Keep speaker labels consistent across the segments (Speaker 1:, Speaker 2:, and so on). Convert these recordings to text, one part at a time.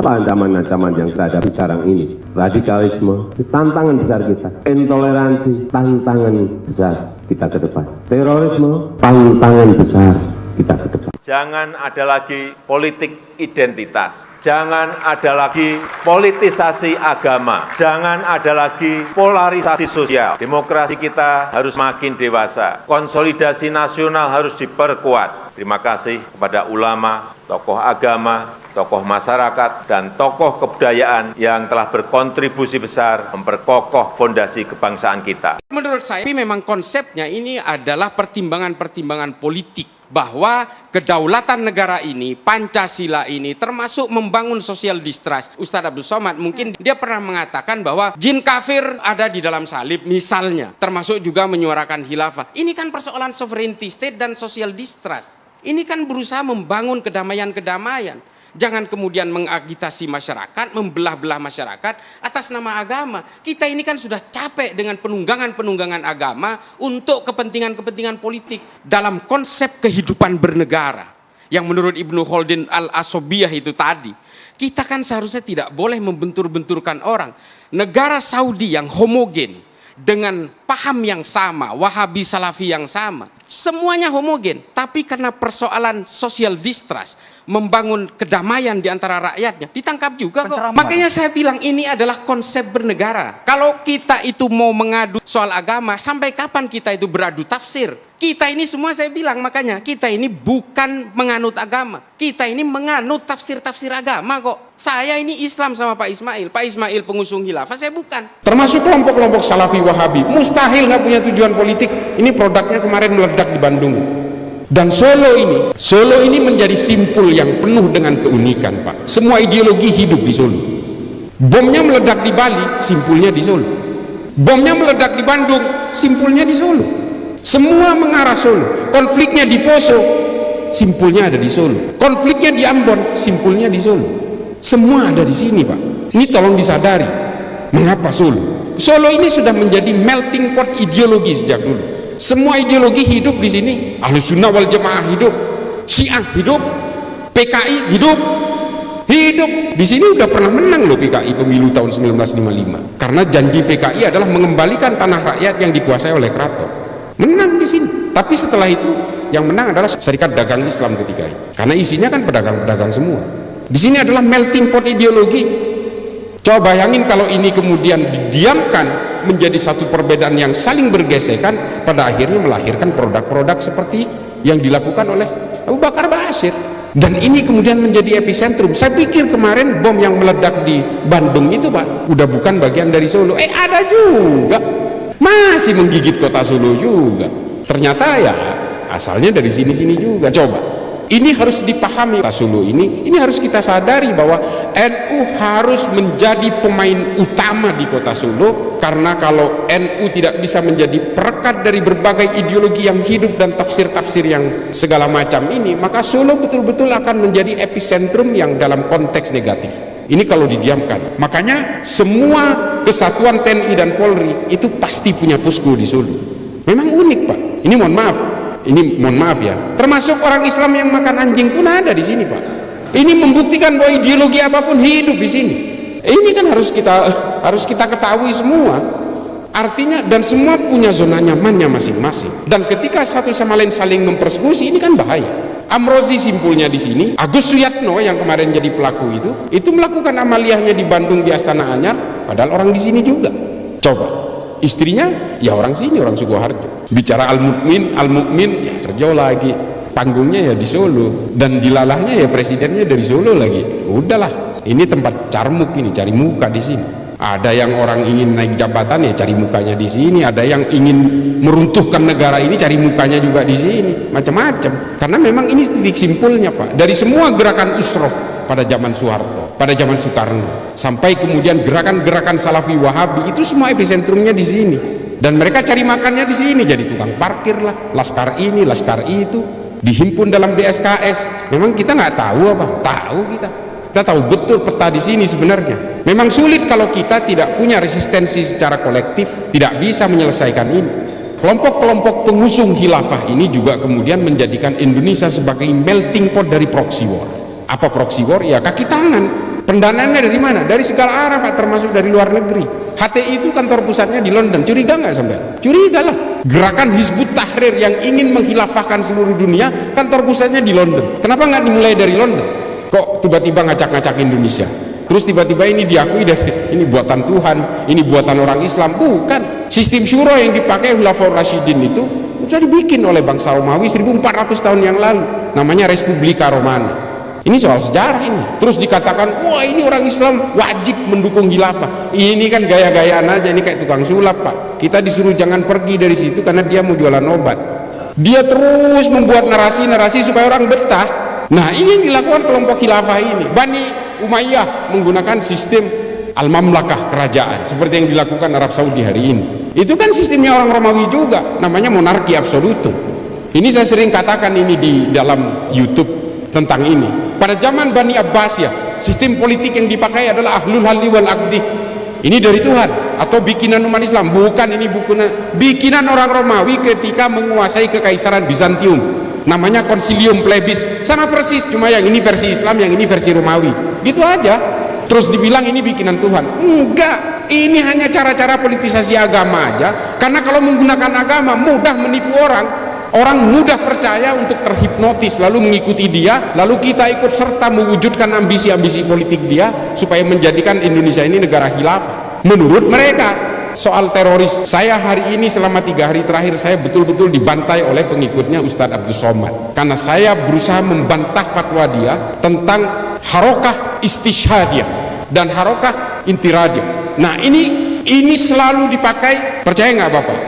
Speaker 1: Apa ancaman-ancaman yang kita hadapi sekarang ini? Radikalisme, tantangan besar kita. Intoleransi, tantangan besar kita ke depan. Terorisme, tantangan besar kita ke depan.
Speaker 2: Jangan ada lagi politik identitas. Jangan ada lagi politisasi agama. Jangan ada lagi polarisasi sosial. Demokrasi kita harus makin dewasa. Konsolidasi nasional harus diperkuat. Terima kasih kepada ulama, tokoh agama, tokoh masyarakat, dan tokoh kebudayaan yang telah berkontribusi besar memperkokoh fondasi kebangsaan kita.
Speaker 3: Menurut saya memang konsepnya ini adalah pertimbangan-pertimbangan politik. Bahwa kedaulatan negara ini, Pancasila ini termasuk membangun social distrust. Ustadz Abdul Somad mungkin dia pernah mengatakan bahwa jin kafir ada di dalam salib misalnya. Termasuk juga menyuarakan khilafah. Ini kan persoalan sovereignty state dan social distrust. Ini kan berusaha membangun kedamaian-kedamaian. Jangan kemudian mengagitasi masyarakat, membelah-belah masyarakat atas nama agama. Kita ini kan sudah capek dengan penunggangan-penunggangan agama untuk kepentingan-kepentingan politik dalam konsep kehidupan bernegara. Yang menurut Ibnu Khaldun al-Asobiyah itu tadi. Kita kan seharusnya tidak boleh membentur-benturkan orang. Negara Saudi yang homogen dengan paham yang sama, Wahabi Salafi yang sama. Semuanya homogen, tapi karena persoalan social distrust, membangun kedamaian di antara rakyatnya, ditangkap juga kok. Makanya saya bilang ini adalah konsep bernegara. Kalau kita itu mau mengadu soal agama, sampai kapan kita itu beradu tafsir? Kita ini semua saya bilang, makanya kita ini bukan menganut agama. Kita ini menganut tafsir-tafsir agama kok. Saya ini Islam sama Pak Ismail. Pak Ismail pengusung khilafah, saya bukan.
Speaker 4: Termasuk kelompok-kelompok Salafi Wahabi. Mustahil nggak punya tujuan politik. Ini produknya kemarin meledak di Bandung. Dan Solo ini menjadi simpul yang penuh dengan keunikan, Pak. Semua ideologi hidup di Solo. Bomnya meledak di Bali, simpulnya di Solo. Bomnya meledak di Bandung, simpulnya di Solo. Semua mengarah Solo. Konfliknya di Poso, simpulnya ada di Solo. Konfliknya di Ambon, simpulnya di Solo. Semua ada di sini, Pak. Ini tolong disadari. Mengapa Solo? Solo ini sudah menjadi melting pot ideologi sejak dulu. Semua ideologi hidup di sini. Ahlus Sunnah wal Jamaah hidup, Syiah hidup, PKI hidup. Di sini udah pernah menang loh PKI pemilu tahun 1955. Karena janji PKI adalah mengembalikan tanah rakyat yang dikuasai oleh keraton. Menang di sini. Tapi setelah itu yang menang adalah Serikat Dagang Islam ketika itu. Karena isinya kan pedagang-pedagang semua. Di sini adalah melting pot ideologi. Coba bayangin kalau ini kemudian didiamkan menjadi satu perbedaan yang saling bergesekan, pada akhirnya melahirkan produk-produk seperti yang dilakukan oleh Abu Bakar Ba'asyir. Dan ini kemudian menjadi epicentrum. Saya pikir kemarin bom yang meledak di Bandung itu, Pak, udah bukan bagian dari Solo. Ada juga. Masih menggigit kota Solo juga. Ternyata ya asalnya dari sini-sini juga. Coba. Ini harus dipahami, kota Solo ini harus kita sadari bahwa NU harus menjadi pemain utama di kota Solo, karena kalau NU tidak bisa menjadi perekat dari berbagai ideologi yang hidup dan tafsir-tafsir yang segala macam ini, maka Solo betul-betul akan menjadi epicentrum yang dalam konteks negatif. Ini kalau didiamkan. Makanya semua kesatuan TNI dan Polri itu pasti punya posko di Solo. Memang unik, Pak. Ini mohon maaf ya, termasuk orang Islam yang makan anjing pun ada di sini, Pak. Ini membuktikan bahwa ideologi apapun hidup di sini. Ini kan harus kita ketahui semua. Artinya, dan semua punya zona nyamannya masing-masing. Dan ketika satu sama lain saling mempersekusi, ini kan bahaya. Amrozi simpulnya di sini. Agus Suyatno yang kemarin jadi pelaku itu melakukan amaliyahnya di Bandung di Astana Anyar, padahal orang di sini juga. Coba. Istrinya ya orang sini, orang Sukoharjo. Bicara al-mukmin ya Serjo lagi. Panggungnya ya di Solo, dan dilalahnya ya presidennya dari Solo lagi. Udahlah, ini tempat carmuk, ini cari muka di sini. Ada yang orang ingin naik jabatan ya cari mukanya di sini. Ada yang ingin meruntuhkan negara ini cari mukanya juga di sini. Macam-macam. Karena memang ini titik simpulnya, Pak. Dari semua gerakan usroh pada zaman Soeharto, pada zaman Soekarno, sampai kemudian gerakan-gerakan Salafi Wahabi, itu semua epicentrumnya di sini. Dan mereka cari makannya di sini, jadi tukang parkir lah, laskar ini, laskar itu, dihimpun dalam DSKS. Memang kita nggak tahu apa? Tahu kita. Kita tahu betul peta di sini sebenarnya. Memang sulit kalau kita tidak punya resistensi secara kolektif, tidak bisa menyelesaikan ini. Kelompok-kelompok pengusung khilafah ini juga kemudian menjadikan Indonesia sebagai melting pot dari proxy war. Apa proxy war? Ya kaki tangan. Pendanaannya dari mana? Dari segala arah Pak, termasuk dari luar negeri. HTI itu kantor pusatnya di London. Curiga nggak sampai? Curiga lah. Gerakan Hizbut Tahrir yang ingin menghilafahkan seluruh dunia, kantor pusatnya di London. Kenapa nggak dimulai dari London? Kok tiba-tiba ngacak-ngacak Indonesia? Terus tiba-tiba ini diakui dari ini buatan Tuhan, ini buatan orang Islam. Bukan. Sistem syuro yang dipakai Khulafaur Rasyidin itu sudah dibikin oleh bangsa Romawi 1400 tahun yang lalu. Namanya Respublika Romana. Ini soal sejarah ini. Terus dikatakan, wah ini orang Islam wajib mendukung khilafah. Ini kan gaya-gayaan aja, ini kayak tukang sulap Pak. Kita disuruh jangan pergi dari situ karena dia mau jualan obat. Dia terus membuat narasi-narasi supaya orang betah. Nah ini yang dilakukan kelompok khilafah ini. Bani Umayyah menggunakan sistem al-mamlakah, kerajaan, seperti yang dilakukan Arab Saudi hari ini. Itu kan sistemnya orang Romawi juga, namanya monarki absolutum. Ini saya sering katakan ini di dalam YouTube tentang ini. Pada zaman Bani Abbasiyah, sistem politik yang dipakai adalah ahlul halli wal aqdi. Ini dari Tuhan atau bikinan umat Islam? Bukan, ini bikinan orang Romawi ketika menguasai kekaisaran Bizantium. Namanya Concilium Plebis. Sama persis, cuma yang ini versi Islam, yang ini versi Romawi. Gitu aja. Terus dibilang ini bikinan Tuhan. Enggak, ini hanya cara-cara politisasi agama aja. Karena kalau menggunakan agama mudah menipu orang. Orang mudah percaya untuk terhipnotis lalu mengikuti dia, lalu kita ikut serta mewujudkan ambisi-ambisi politik dia supaya menjadikan Indonesia ini negara khilafah. Menurut mereka, soal teroris, saya hari ini selama 3 hari terakhir saya betul-betul dibantai oleh pengikutnya Ustadz Abdus Somad karena saya berusaha membantah fatwa dia tentang harokah istishhadiyah dan harokah intiradiyah. Nah ini selalu dipakai, percaya nggak Bapak?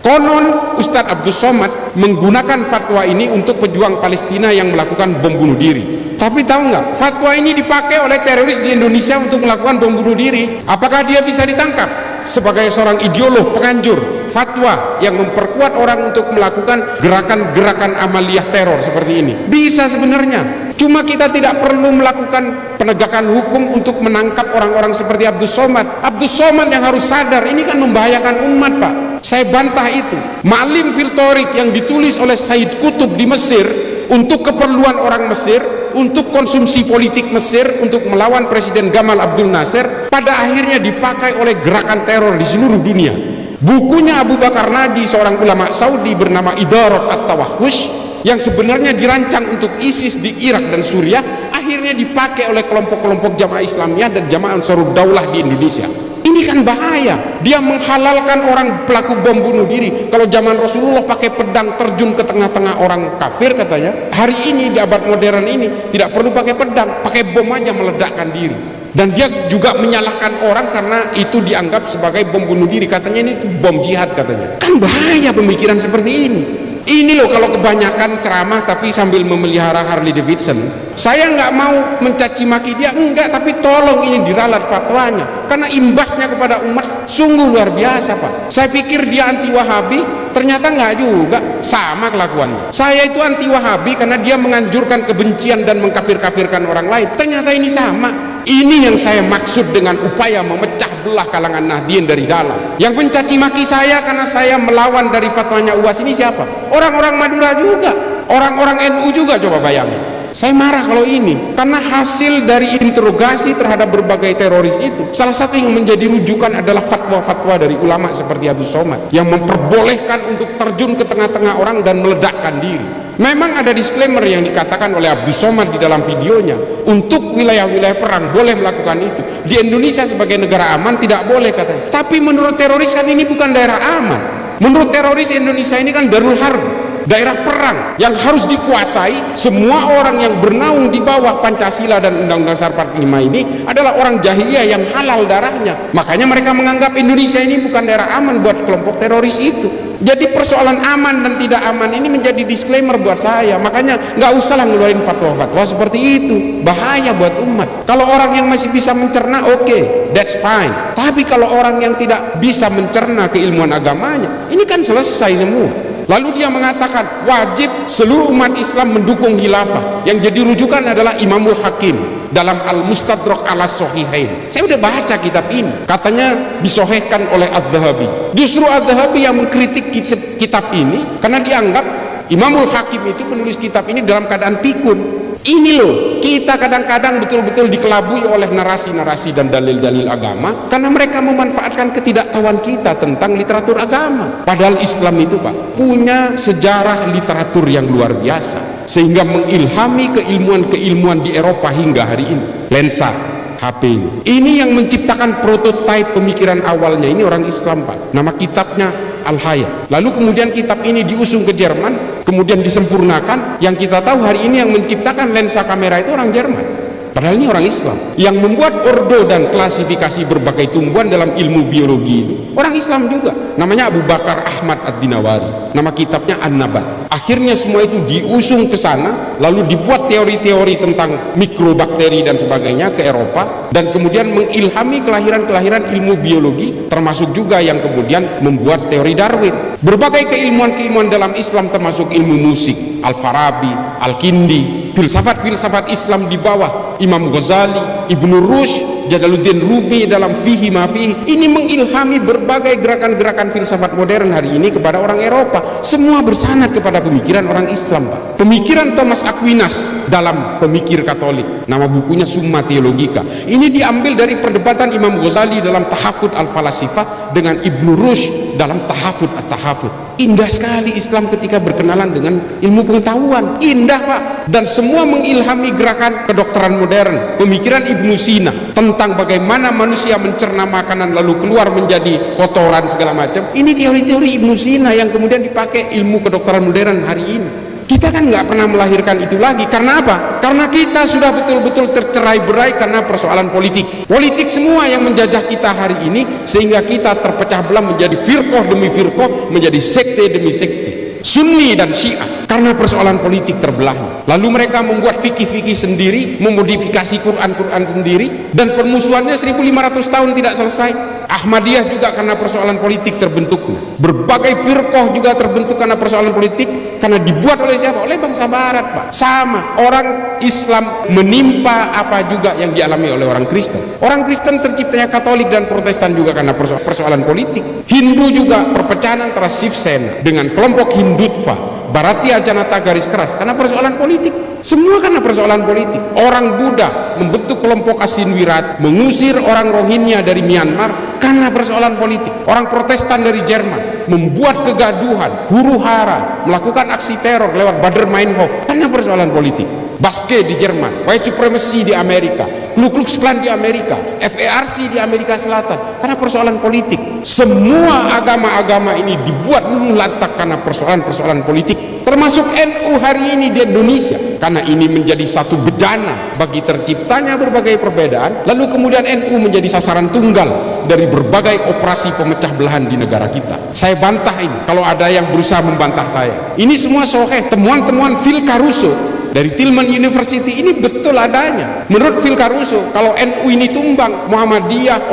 Speaker 4: Konon Ustadz Abdus Somad menggunakan fatwa ini untuk pejuang Palestina yang melakukan bom bunuh diri. Tapi tahu nggak, fatwa ini dipakai oleh teroris di Indonesia untuk melakukan bom bunuh diri. Apakah dia bisa ditangkap sebagai seorang ideolog penganjur fatwa yang memperkuat orang untuk melakukan gerakan-gerakan amaliyah teror seperti ini? Bisa sebenarnya. Cuma kita tidak perlu melakukan penegakan hukum untuk menangkap orang-orang seperti Abdus Somad. Abdus Somad yang harus sadar, ini kan membahayakan umat Pak. Saya bantah itu. Ma'lim fil Thoriq yang ditulis oleh Said Qutb di Mesir untuk keperluan orang Mesir, untuk konsumsi politik Mesir, untuk melawan Presiden Gamal Abdul Nasser, pada akhirnya dipakai oleh gerakan teror di seluruh dunia. Bukunya Abu Bakar Naji, seorang ulama Saudi bernama Idarat At-Tawahhush, yang sebenarnya dirancang untuk ISIS di Irak dan Suriah, akhirnya dipakai oleh kelompok-kelompok jamaah Islamiyah dan jamaah Ansarud Daulah di Indonesia. Ini kan bahaya. Dia menghalalkan orang pelaku bom bunuh diri. Kalau zaman Rasulullah pakai pedang terjun ke tengah-tengah orang kafir katanya, hari ini di abad modern ini tidak perlu pakai pedang, pakai bom aja meledakkan diri. Dan dia juga menyalahkan orang karena itu dianggap sebagai bom bunuh diri. Katanya ini itu bom jihad katanya. Kan bahaya pemikiran seperti ini. Ini loh kalau kebanyakan ceramah tapi sambil memelihara Harley Davidson. Saya nggak mau mencaci maki dia, enggak, tapi tolong ini diralat fatwanya karena imbasnya kepada umat sungguh luar biasa Pak. Saya pikir dia anti Wahabi, ternyata nggak juga, sama kelakuannya. Saya itu anti Wahabi karena dia menganjurkan kebencian dan mengkafir-kafirkan orang lain, ternyata ini sama. Ini yang saya maksud dengan upaya memecah belah kalangan Nahdien dari dalam. Yang mencaci maki saya karena saya melawan dari fatwanya UAS ini siapa? Orang-orang Madura juga, orang-orang NU juga, coba bayangin. Saya marah kalau ini karena hasil dari interogasi terhadap berbagai teroris itu, salah satu yang menjadi rujukan adalah fatwa-fatwa dari ulama seperti Abdus Somad yang memperbolehkan untuk terjun ke tengah-tengah orang dan meledakkan diri. Memang ada disclaimer yang dikatakan oleh Abdus Somad di dalam videonya, untuk wilayah-wilayah perang boleh melakukan itu. Di Indonesia sebagai negara aman tidak boleh katanya. Tapi menurut teroris kan ini bukan daerah aman. Menurut teroris Indonesia ini kan darul harb, daerah perang yang harus dikuasai. Semua orang yang bernaung di bawah Pancasila dan Undang-Undang Dasar 45 ini adalah orang jahiliyah yang halal darahnya. Makanya mereka menganggap Indonesia ini bukan daerah aman buat kelompok teroris itu. Jadi persoalan aman dan tidak aman ini menjadi disclaimer buat saya. Makanya nggak usahlah ngeluarin fatwa-fatwa seperti itu, bahaya buat umat. Kalau orang yang masih bisa mencerna, oke, that's fine. Tapi kalau orang yang tidak bisa mencerna keilmuan agamanya, ini kan selesai semua. Lalu dia mengatakan wajib seluruh umat Islam mendukung khilafah. Yang jadi rujukan adalah Imamul Hakim dalam Al-Mustadrak ala Sahihain. Saya udah baca kitab ini, katanya disohehkan oleh Az-Zahabi. Justru Az-Zahabi yang mengkritik kitab ini karena dianggap Imamul Hakim itu penulis kitab ini dalam keadaan pikun. Ini loh, kita kadang-kadang betul-betul dikelabui oleh narasi-narasi dan dalil-dalil agama karena mereka memanfaatkan ketidaktahuan kita tentang literatur agama. Padahal Islam itu Pak, punya sejarah literatur yang luar biasa sehingga mengilhami keilmuan-keilmuan di Eropa hingga hari ini. Lensa, HP ini yang menciptakan prototipe pemikiran awalnya ini orang Islam Pak. Nama kitabnya Al-Hayat. Lalu kemudian kitab ini diusung ke Jerman, kemudian disempurnakan. Yang kita tahu hari ini yang menciptakan lensa kamera itu orang Jerman. Padahal ini orang Islam. Yang membuat ordo dan klasifikasi berbagai tumbuhan dalam ilmu biologi itu orang Islam juga. Namanya Abu Bakar Ahmad Ad-Dinawari. Nama kitabnya An-Nabat. Akhirnya semua itu diusung ke sana, lalu dibuat teori-teori tentang mikrobakteri dan sebagainya ke Eropa, dan kemudian mengilhami kelahiran-kelahiran ilmu biologi, termasuk juga yang kemudian membuat teori Darwin. Berbagai keilmuan-keilmuan dalam Islam termasuk ilmu musik, Al-Farabi, Al-Kindi, filsafat-filsafat Islam di bawah Imam Ghazali, Ibnu Rushd, Jalaluddin Rumi dalam Fihi Ma Fihi. Ini mengilhami berbagai gerakan-gerakan filsafat modern hari ini kepada orang Eropa. Semua bersanad kepada pemikiran orang Islam Pak. Pemikiran Thomas Aquinas dalam Pemikir Katolik, nama bukunya Summa Theologica. Ini diambil dari perdebatan Imam Ghazali dalam Tahafud Al-Falasifah dengan Ibnu Rushd dalam Tahafud At-Tahafud. Indah sekali Islam ketika berkenalan dengan ilmu pengetahuan. Indah Pak. Dan semua mengilhami gerakan kedokteran modern, pemikiran Ibnu Sina tentang bagaimana manusia mencerna makanan lalu keluar menjadi kotoran segala macam. Ini teori-teori Ibnu Sina yang kemudian dipakai ilmu kedokteran modern hari ini. Kita kan nggak pernah melahirkan itu lagi. Karena apa? Karena kita sudah betul-betul tercerai-berai karena persoalan politik. Politik semua yang menjajah kita hari ini, sehingga kita terpecah belah menjadi firqah demi firqah, menjadi sekte demi sekte, Sunni dan Syiah, karena persoalan politik terbelah. Lalu mereka membuat fikih-fikih sendiri, memodifikasi Quran-Quran sendiri, dan permusuhannya 1500 tahun tidak selesai. Ahmadiyah juga karena persoalan politik terbentuknya. Berbagai firqah juga terbentuk karena persoalan politik, karena dibuat oleh siapa? Oleh bangsa barat Pak. Sama, orang Islam menimpa apa juga yang dialami oleh orang Kristen. Orang Kristen terciptanya Katolik dan Protestan juga karena persoalan politik. Hindu juga perpecahan antara Shiv Sena dengan kelompok Hindutva, Bharatiya Janata garis keras karena persoalan politik. Semua karena persoalan politik. Orang Buddha membentuk kelompok Asinwirat, mengusir orang Rohingya dari Myanmar karena persoalan politik. Orang Protestan dari Jerman membuat kegaduhan, huru-hara, melakukan aksi teror lewat Baader-Meinhof karena persoalan politik. Baske di Jerman, white supremacy di Amerika, Ku Klux Klan di Amerika, FARC di Amerika Selatan karena persoalan politik. Semua agama-agama ini dibuat luluh lantak karena persoalan-persoalan politik, termasuk NU hari ini di Indonesia, karena ini menjadi satu bejana bagi terciptanya berbagai perbedaan. Lalu kemudian NU menjadi sasaran tunggal dari berbagai operasi pemecah belahan di negara kita. Saya bantah ini kalau ada yang berusaha membantah saya. Ini semua sahih. Temuan-temuan Phil Caruso dari Tillman University ini betul adanya. Menurut Phil Caruso, kalau NU ini tumbang, Muhammadiyah,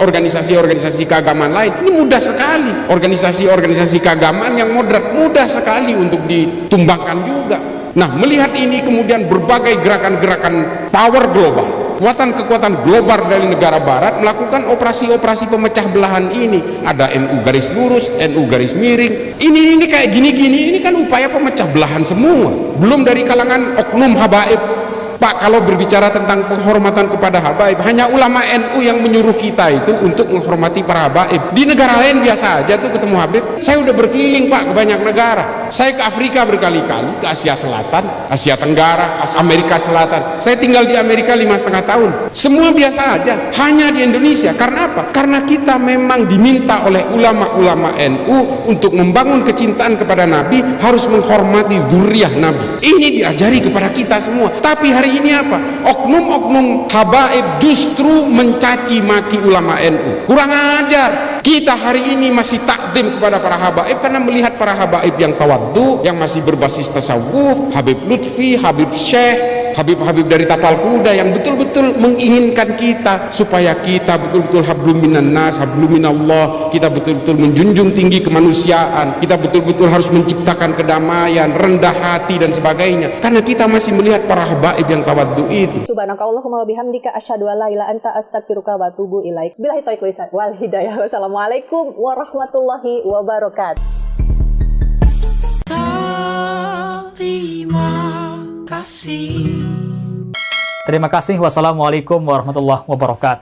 Speaker 4: organisasi-organisasi keagamaan lain, ini mudah sekali. Organisasi-organisasi keagamaan yang moderat mudah sekali untuk ditumbangkan juga. Nah, melihat ini kemudian berbagai gerakan-gerakan power global, kekuatan-kekuatan global dari negara barat melakukan operasi-operasi pemecah belahan ini. Ada NU garis lurus, NU garis miring. Ini kayak gini-gini, ini kan upaya pemecah belahan semua. Belum dari kalangan oknum habaib. Pak, kalau berbicara tentang penghormatan kepada habaib, hanya ulama NU yang menyuruh kita itu untuk menghormati para habaib. Di negara lain biasa aja tuh ketemu habib. Saya udah berkeliling Pak ke banyak negara. Saya ke Afrika berkali-kali, ke Asia Selatan, Asia Tenggara, Amerika Selatan. Saya tinggal di Amerika 5,5 tahun. Semua biasa aja. Hanya di Indonesia. Karena apa? Karena kita memang diminta oleh ulama-ulama NU untuk membangun kecintaan kepada Nabi, harus menghormati zuriyah Nabi. Ini diajari kepada kita semua. Tapi hari ini apa? Oknum-oknum habaib justru mencaci maki ulama NU. Kurang ajar. Kita hari ini masih takdim kepada para habaib karena melihat para habaib yang tawaddu, yang masih berbasis tasawuf, Habib Lutfi, Habib Syekh, Habib-habib dari tapal kuda yang betul-betul menginginkan kita supaya kita betul-betul hablum minan nas, hablum minallah, kita betul-betul menjunjung tinggi kemanusiaan, kita betul-betul harus menciptakan kedamaian, rendah hati dan sebagainya, karena kita masih melihat para habaib yang tawaddu itu.
Speaker 5: Subhanakallahumma wa bihamdika asyhadu an la ilaha illa anta astaghfiruka wa atubu ilaik. Billahi taufiq wal hidayah. Wassalamualaikum warahmatullahi wabarakatuh.
Speaker 6: Terima kasih. Wassalamualaikum warahmatullahi wabarakatuh.